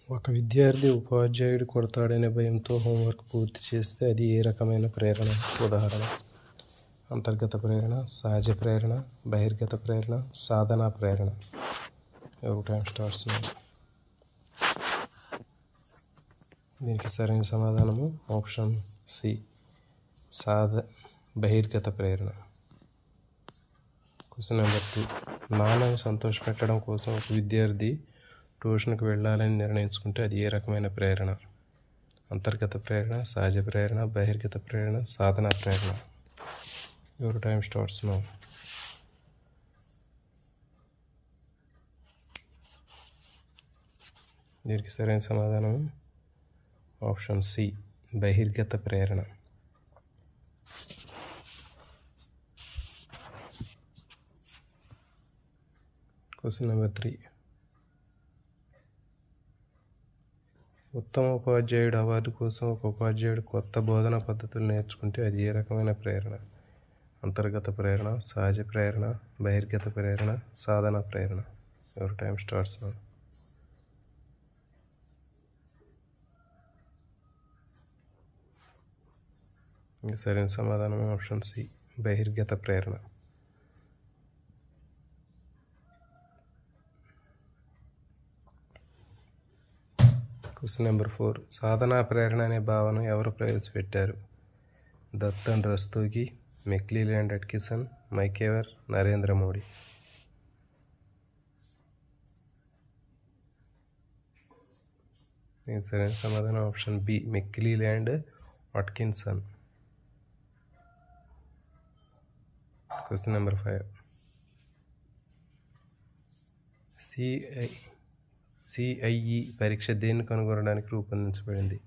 ఒక విద్యార్థి ఉపాధ్యాయుడు కొడతాడనే భయంతో హోంవర్క్ పూర్తి చేస్తే అది ఏ రకమైన ప్రేరణ? ఉదాహరణ: అంతర్గత ప్రేరణ, సహజ ప్రేరణ, బహిర్గత ప్రేరణ, సాధనా ప్రేరణ. ఎవరి టైం స్టార్ట్స్ నౌ. దీనికి సరైన సమాధానము ఆప్షన్ సి, బహిర్గత ప్రేరణ. Question number 2. నాన్నని సంతోషపెట్టడం కోసం ఒక విద్యార్థి ట్యూషన్కి వెళ్ళాలని నిర్ణయించుకుంటే అది ఏ రకమైన ప్రేరణ? అంతర్గత ప్రేరణ, సహజ ప్రేరణ, బహిర్గత ప్రేరణ, సాధనా ప్రేరణ. Your time starts now. దీనికి సరైన సమాధానం ఆప్షన్ సి, బహిర్గత ప్రేరణ. Question number 3. ఉత్తమ ఉపాధ్యాయుడు అవార్డు కోసం ఒక ఉపాధ్యాయుడు కొత్త బోధనా పద్ధతులు నేర్చుకుంటే అది ఏ రకమైన ప్రేరణ? అంతర్గత ప్రేరణ, సహజ ప్రేరణ, బహిర్గత ప్రేరణ, సాధన ప్రేరణ. Your time starts now. సరైన సమాధానం ఆప్షన్ సి, బహిర్గత ప్రేరణ. Question number 4. సాధనా ప్రేరణ అనే భావన ఎవరు ప్రవేశపెట్టారు? Dutt and Rastogi, McClelland Atkinson, మైకెవర్, Narendra Modi. సరైన సమాధానం option B, McClelland Atkinson. Question number 5. CIE పరీక్ష దేన్ని కనుగొనడానికి రూపొందించబడింది?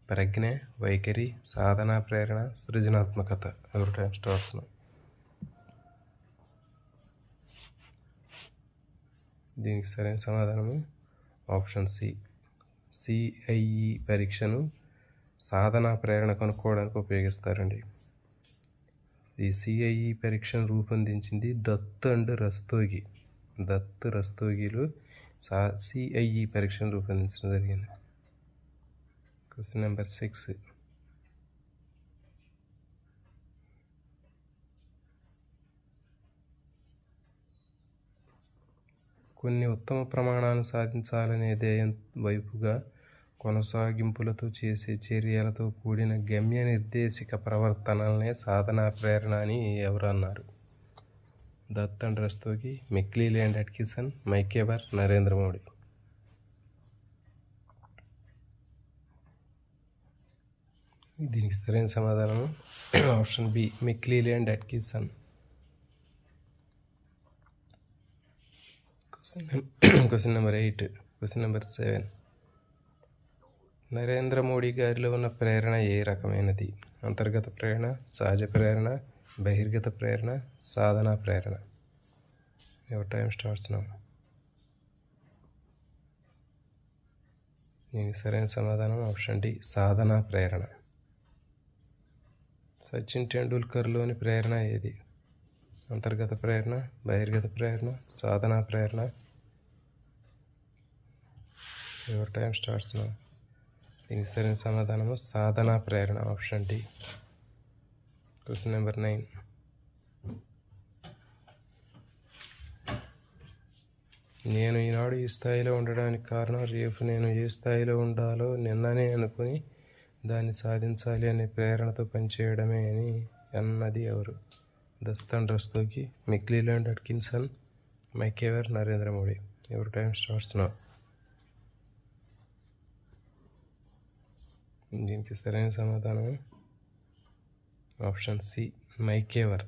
ప్రజ్ఞ, వైఖరి, సాధనా ప్రేరణ, సృజనాత్మకత. ఎవరి టైం స్టార్ట్స్ నౌ. దీనికి సరైన సమాధానము ఆప్షన్ సి, సిఐఈ పరీక్షను సాధనా ప్రేరణ కనుక్కోవడానికి ఉపయోగిస్తారండి. ఈ సిఐఈ పరీక్షను రూపొందించింది దత్ అండ్ రస్తోగి. దత్, రస్తోగిలు సిఐఈ పరీక్షను రూపొందించడం జరిగింది. Question number 6. కొన్ని ఉత్తమ ప్రమాణాలను సాధించాలనే ధ్యేయం వైపుగా కొనసాగింపులతో చేసే చర్యలతో కూడిన గమ్య నిర్దేశిక ప్రవర్తనలనే సాధనా ప్రేరణ అని ఎవరు అన్నారు? Dutt and Rastogi, McClelland Atkinson, మైకెవర్, Narendra Modi. దీనికి సరైన సమాధానం option B, McClelland Atkinson. Question number 8. Question number 7. Narendra Modi గారిలో ఉన్న ప్రేరణ ఏ రకమైనది? అంతర్గత ప్రేరణ, సహజ ప్రేరణ, బహిర్గత ప్రేరణ, సాధనా ప్రేరణ. Your time starts now. దీనికి సరైన సమాధానం ఆప్షన్ డి, సాధనా ప్రేరణ. సచిన్ టెండూల్కర్లోని ప్రేరణ ఏది? అంతర్గత ప్రేరణ, బహిర్గత ప్రేరణ, సాధనా ప్రేరణ. Your time starts now. దీనికి సరైన సమాధానము సాధనా ప్రేరణ, ఆప్షన్ డి. Question number 9. నేను ఈనాడు ఈ స్థాయిలో ఉండడానికి కారణం రేపు నేను ఏ స్థాయిలో ఉండాలో నిన్ననే అనుకుని దాన్ని సాధించాలి అనే ప్రేరణతో పనిచేయడమే అని అన్నది ఎవరు? Dutt and Rastogi, McClelland Atkinson, మైకెవర్, Narendra Modi. ఎవరి టైం స్టార్ట్స్ నౌ. దీనికి సరైన సమాధానం ఆప్షన్ సి, మైకెవర్.